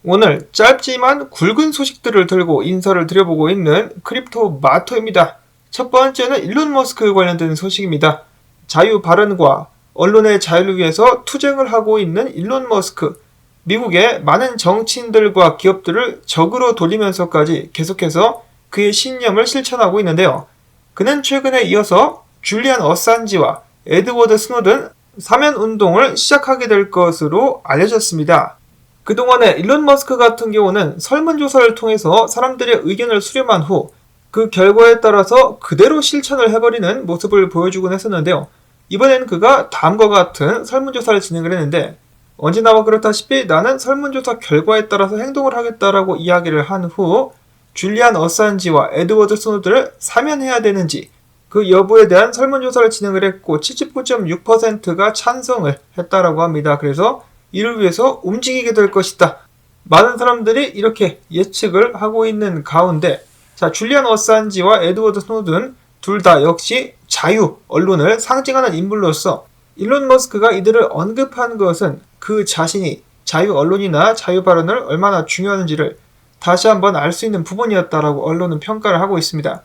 오늘 짧지만 굵은 소식들을 들고 인사를 드려보고 있는 크립토 마토입니다. 첫 번째는 일론 머스크 관련된 소식입니다. 자유 발언과 언론의 자유를 위해서 투쟁을 하고 있는 일론 머스크. 미국의 많은 정치인들과 기업들을 적으로 돌리면서까지 계속해서 그의 신념을 실천하고 있는데요. 그는 최근에 이어서 줄리안 어산지와 에드워드 스노든 사면 운동을 시작하게 될 것으로 알려졌습니다. 그동안에 일론 머스크 같은 경우는 설문조사를 통해서 사람들의 의견을 수렴한 후 그 결과에 따라서 그대로 실천을 해버리는 모습을 보여주곤 했었는데요. 이번엔 그가 다음과 같은 설문조사를 진행을 했는데 언제나와 그렇다시피 나는 설문조사 결과에 따라서 행동을 하겠다라고 이야기를 한 후 줄리안 어산지와 에드워드 스노든을 사면해야 되는지 그 여부에 대한 설문조사를 진행을 했고 79.6%가 찬성을 했다라고 합니다. 그래서 이를 위해서 움직이게 될 것이다. 많은 사람들이 이렇게 예측을 하고 있는 가운데 줄리안 어산지와 에드워드 스노든 둘 다 역시 자유 언론을 상징하는 인물로서 일론 머스크가 이들을 언급한 것은 그 자신이 자유 언론이나 자유 발언을 얼마나 중요한지를 다시 한번 알 수 있는 부분이었다라고 언론은 평가를 하고 있습니다.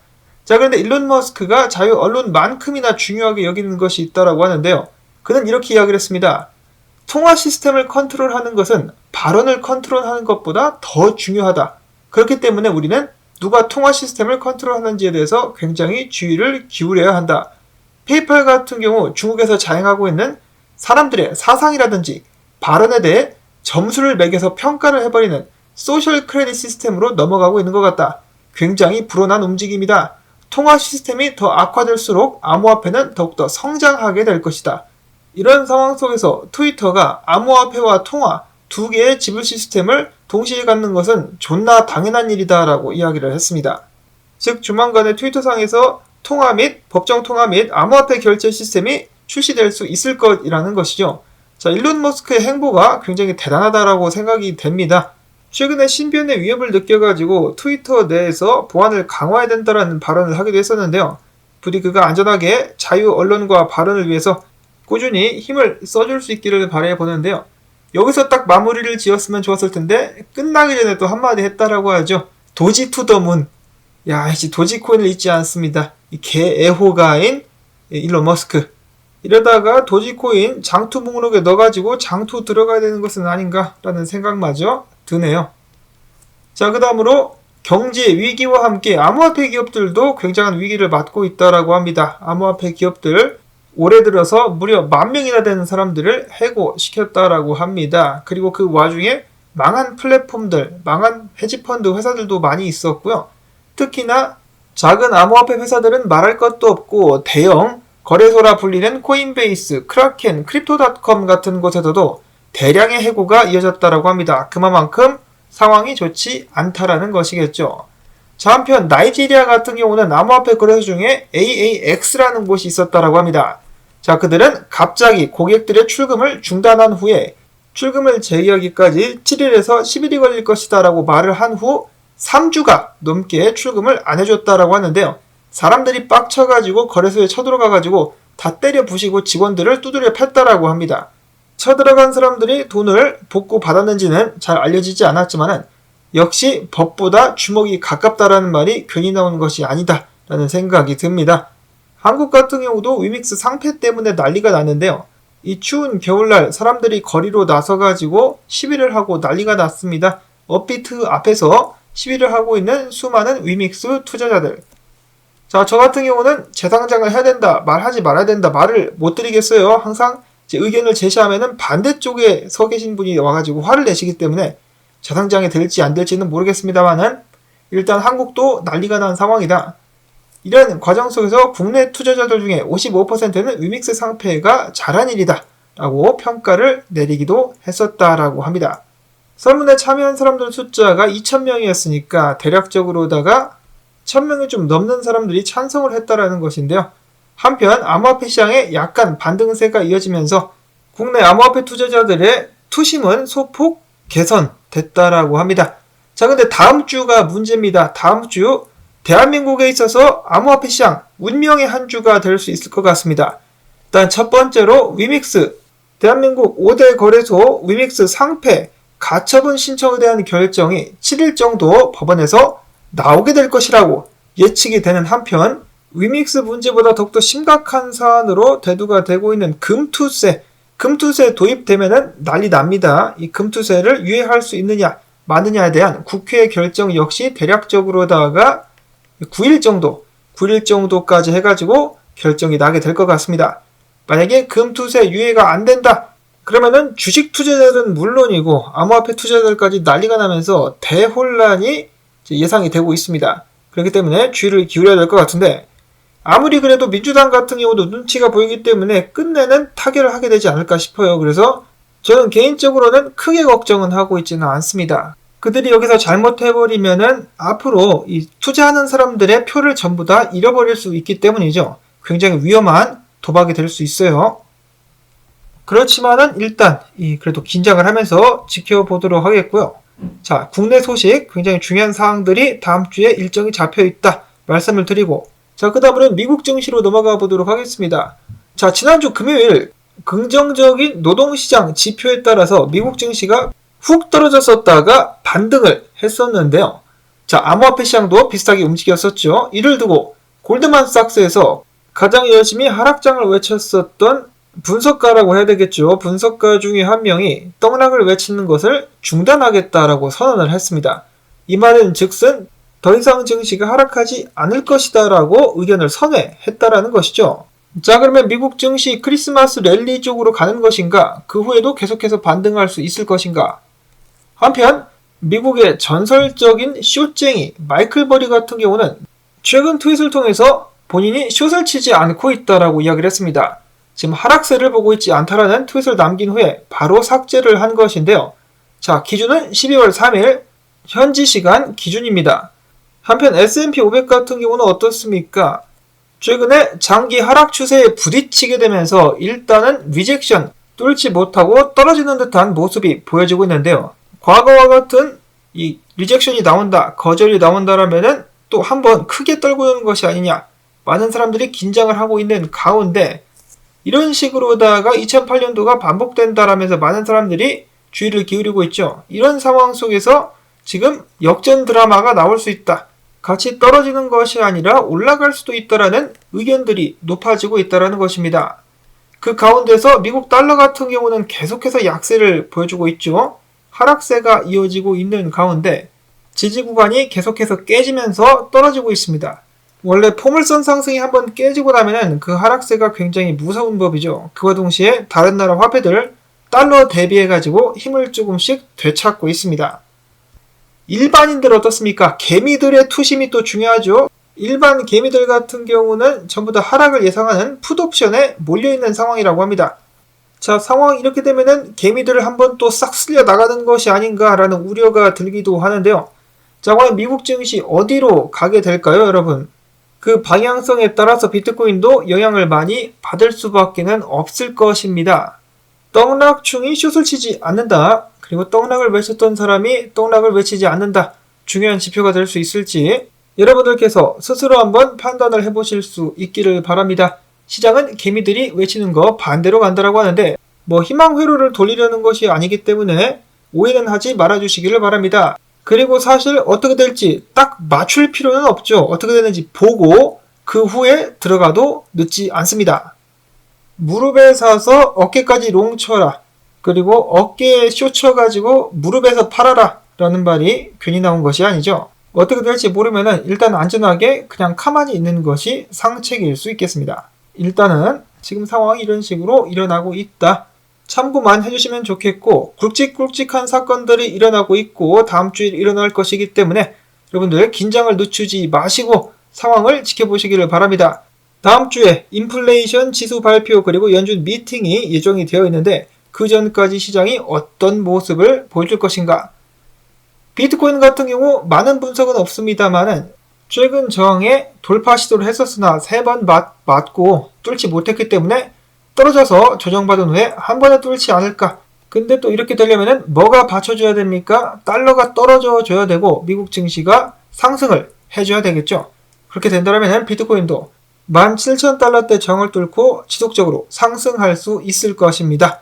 그런데 일론 머스크가 자유 언론만큼이나 중요하게 여기는 것이 있다라고 하는데요. 그는 이렇게 이야기를 했습니다. 통화 시스템을 컨트롤하는 것은 발언을 컨트롤하는 것보다 더 중요하다. 그렇기 때문에 우리는 누가 통화 시스템을 컨트롤하는지에 대해서 굉장히 주의를 기울여야 한다. 페이팔 같은 경우 중국에서 자행하고 있는 사람들의 사상이라든지 발언에 대해 점수를 매겨서 평가를 해버리는 소셜 크레딧 시스템으로 넘어가고 있는 것 같다. 굉장히 불온한 움직임이다. 통화 시스템이 더 악화될수록 암호화폐는 더욱더 성장하게 될 것이다. 이런 상황 속에서 트위터가 암호화폐와 통화 두 개의 지불 시스템을 동시에 갖는 것은 존나 당연한 일이다 라고 이야기를 했습니다. 즉 조만간에 트위터상에서 통화 및 법정 통화 및 암호화폐 결제 시스템이 출시될 수 있을 것이라는 것이죠. 일론 머스크의 행보가 굉장히 대단하다라고 생각이 됩니다. 최근에 신변의 위협을 느껴가지고 트위터 내에서 보안을 강화해야 된다라는 발언을 하기도 했었는데요. 부디 그가 안전하게 자유 언론과 발언을 위해서 꾸준히 힘을 써줄 수 있기를 바라보는데요. 여기서 딱 마무리를 지었으면 좋았을 텐데 끝나기 전에 또 한마디 했다라고 하죠. 도지 투 더 문. 이제 도지코인을 잊지 않습니다. 이 개애호가인 일론 머스크. 이러다가 도지코인 장투 목록에 넣어가지고 장투 들어가야 되는 것은 아닌가라는 생각마저 드네요. 그 다음으로 경제 위기와 함께 암호화폐 기업들도 굉장한 위기를 맞고 있다라고 합니다. 암호화폐 기업들 올해 들어서 무려 10,000명이나 되는 사람들을 해고시켰다라고 합니다. 그리고 그 와중에 망한 플랫폼들, 망한 헤지펀드 회사들도 많이 있었고요. 특히나 작은 암호화폐 회사들은 말할 것도 없고 대형 거래소라 불리는 코인베이스, 크라켄, 크립토닷컴 같은 곳에서도 대량의 해고가 이어졌다라고 합니다. 그만큼 상황이 좋지 않다라는 것이겠죠. 한편 나이지리아 같은 경우는 암호화폐 거래소 중에 AAX라는 곳이 있었다라고 합니다. 그들은 갑자기 고객들의 출금을 중단한 후에 출금을 재개하기까지 7일에서 10일이 걸릴 것이다 라고 말을 한 후 3주가 넘게 출금을 안 해줬다라고 하는데요. 사람들이 빡쳐가지고 거래소에 쳐들어가가지고 다 때려 부시고 직원들을 두드려 팼다라고 합니다. 쳐들어간 사람들이 돈을 복구 받았는지는 잘 알려지지 않았지만 역시 법보다 주먹이 가깝다라는 말이 괜히 나오는 것이 아니다 라는 생각이 듭니다. 한국 같은 경우도 위믹스 상패 때문에 난리가 났는데요. 이 추운 겨울날 사람들이 거리로 나서가지고 시위를 하고 난리가 났습니다. 업비트 앞에서 시위를 하고 있는 수많은 위믹스 투자자들. 저 같은 경우는 재상장을 해야 된다, 말하지 말아야 된다, 말을 못 드리겠어요. 항상 제 의견을 제시하면은 반대쪽에 서 계신 분이 와가지고 화를 내시기 때문에 재상장이 될지 안 될지는 모르겠습니다만은 일단 한국도 난리가 난 상황이다. 이런 과정 속에서 국내 투자자들 중에 55%는 위믹스 상패가 잘한 일이다 라고 평가를 내리기도 했었다라고 합니다. 설문에 참여한 사람들 숫자가 2,000명이었으니까 대략적으로다가 1,000명이 좀 넘는 사람들이 찬성을 했다라는 것인데요. 한편 암호화폐 시장에 약간 반등세가 이어지면서 국내 암호화폐 투자자들의 투심은 소폭 개선됐다라고 합니다. 근데 다음 주가 문제입니다. 다음 주 대한민국에 있어서 암호화폐 시장 운명의 한 주가 될 수 있을 것 같습니다. 일단 첫 번째로 위믹스, 대한민국 5대 거래소 위믹스 상패 가처분 신청에 대한 결정이 7일 정도 법원에서 나오게 될 것이라고 예측이 되는 한편 위믹스 문제보다 더욱더 심각한 사안으로 대두가 되고 있는 금투세 도입되면은 난리 납니다. 이 금투세를 유예할 수 있느냐 마느냐에 대한 국회의 결정 역시 대략적으로다가 9일 정도까지 해가지고 결정이 나게 될 것 같습니다. 만약에 금투세 유예가 안 된다 그러면은 주식 투자자들은 물론이고 암호화폐 투자자들까지 난리가 나면서 대혼란이 예상이 되고 있습니다. 그렇기 때문에 주의를 기울여야 될 것 같은데 아무리 그래도 민주당 같은 경우도 눈치가 보이기 때문에 끝내는 타결을 하게 되지 않을까 싶어요. 그래서 저는 개인적으로는 크게 걱정은 하고 있지는 않습니다. 그들이 여기서 잘못해버리면은 앞으로 이 투자하는 사람들의 표를 전부 다 잃어버릴 수 있기 때문이죠. 굉장히 위험한 도박이 될 수 있어요. 그렇지만은 일단 그래도 긴장을 하면서 지켜보도록 하겠고요. 자, 국내 소식 굉장히 중요한 사항들이 다음 주에 일정이 잡혀 있다 말씀을 드리고 자, 그 다음으로는 미국 증시로 넘어가 보도록 하겠습니다. 자, 지난주 금요일 긍정적인 노동시장 지표에 따라서 미국 증시가 훅 떨어졌었다가 반등을 했었는데요. 자, 암호화폐 시장도 비슷하게 움직였었죠. 이를 두고 골드만삭스에서 가장 열심히 하락장을 외쳤었던 분석가라고 해야 되겠죠. 분석가 중에 한 명이 떡락을 외치는 것을 중단하겠다라고 선언을 했습니다. 이 말은 즉슨 더 이상 증시가 하락하지 않을 것이다 라고 의견을 선회했다라는 것이죠. 자, 그러면 미국 증시 크리스마스 랠리 쪽으로 가는 것인가? 그 후에도 계속해서 반등할 수 있을 것인가? 한편 미국의 전설적인 숏쟁이 마이클 버리 같은 경우는 최근 트윗을 통해서 본인이 숏을 치지 않고 있다라고 이야기를 했습니다. 지금 하락세를 보고 있지 않다라는 트윗을 남긴 후에 바로 삭제를 한 것인데요. 자, 기준은 12월 3일 현지 시간 기준입니다. 한편 S&P 500 같은 경우는 어떻습니까? 최근에 장기 하락 추세에 부딪히게 되면서 일단은 리젝션, 뚫지 못하고 떨어지는 듯한 모습이 보여지고 있는데요. 과거와 같은 이 리젝션이 나온다, 거절이 나온다라면은 또 한번 크게 떨고 오는 것이 아니냐. 많은 사람들이 긴장을 하고 있는 가운데 이런 식으로다가 2008년도가 반복된다라면서 많은 사람들이 주의를 기울이고 있죠. 이런 상황 속에서 지금 역전 드라마가 나올 수 있다. 같이 떨어지는 것이 아니라 올라갈 수도 있다라는 의견들이 높아지고 있다라는 것입니다. 그 가운데서 미국 달러 같은 경우는 계속해서 약세를 보여주고 있죠. 하락세가 이어지고 있는 가운데 지지 구간이 계속해서 깨지면서 떨어지고 있습니다. 원래 포물선 상승이 한번 깨지고 나면은 그 하락세가 굉장히 무서운 법이죠. 그와 동시에 다른 나라 화폐들 달러 대비해가지고 힘을 조금씩 되찾고 있습니다. 일반인들 어떻습니까? 개미들의 투심이 또 중요하죠. 일반 개미들 같은 경우는 전부 다 하락을 예상하는 풋옵션에 몰려있는 상황이라고 합니다. 자, 상황이 이렇게 되면은 개미들을 한번 또 싹 쓸려 나가는 것이 아닌가라는 우려가 들기도 하는데요. 자, 과연 미국 증시 어디로 가게 될까요, 여러분? 그 방향성에 따라서 비트코인도 영향을 많이 받을 수밖에는 없을 것입니다. 떡락충이 숏을 치지 않는다. 그리고 떡락을 외쳤던 사람이 떡락을 외치지 않는다. 중요한 지표가 될 수 있을지 여러분들께서 스스로 한번 판단을 해보실 수 있기를 바랍니다. 시장은 개미들이 외치는 거 반대로 간다라고 하는데 희망 회로를 돌리려는 것이 아니기 때문에 오해는 하지 말아주시기를 바랍니다. 그리고 사실 어떻게 될지 딱 맞출 필요는 없죠. 어떻게 되는지 보고 그 후에 들어가도 늦지 않습니다. 무릎에 사서 어깨까지 롱 쳐라. 그리고 어깨에 숏 쳐가지고 무릎에서 팔아라 라는 말이 괜히 나온 것이 아니죠. 어떻게 될지 모르면은 일단 안전하게 그냥 가만히 있는 것이 상책일 수 있겠습니다. 일단은 지금 상황이 이런 식으로 일어나고 있다. 참고만 해주시면 좋겠고 굵직굵직한 사건들이 일어나고 있고 다음 주에 일어날 것이기 때문에 여러분들 긴장을 늦추지 마시고 상황을 지켜보시기를 바랍니다. 다음 주에 인플레이션 지수 발표 그리고 연준 미팅이 예정이 되어 있는데 그 전까지 시장이 어떤 모습을 보여줄 것인가. 비트코인 같은 경우 많은 분석은 없습니다만은 최근 저항에 돌파 시도를 했었으나 3번 맞고 뚫지 못했기 때문에 떨어져서 조정받은 후에 한 번에 뚫지 않을까. 근데 또 이렇게 되려면은 뭐가 받쳐줘야 됩니까? 달러가 떨어져 줘야 되고 미국 증시가 상승을 해줘야 되겠죠. 그렇게 된다면 비트코인도 17,000달러대 정을 뚫고 지속적으로 상승할 수 있을 것입니다.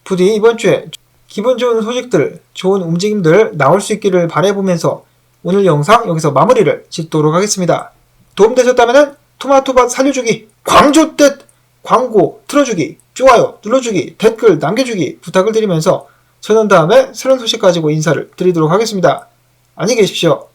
부디 이번 주에 기분 좋은 소식들, 좋은 움직임들 나올 수 있기를 바라보면서 오늘 영상 여기서 마무리를 짓도록 하겠습니다. 도움되셨다면 토마토밭 살려주기, 광조뜻 광고 틀어주기, 좋아요 눌러주기, 댓글 남겨주기 부탁을 드리면서 저는 다음에 새로운 소식 가지고 인사를 드리도록 하겠습니다. 안녕히 계십시오.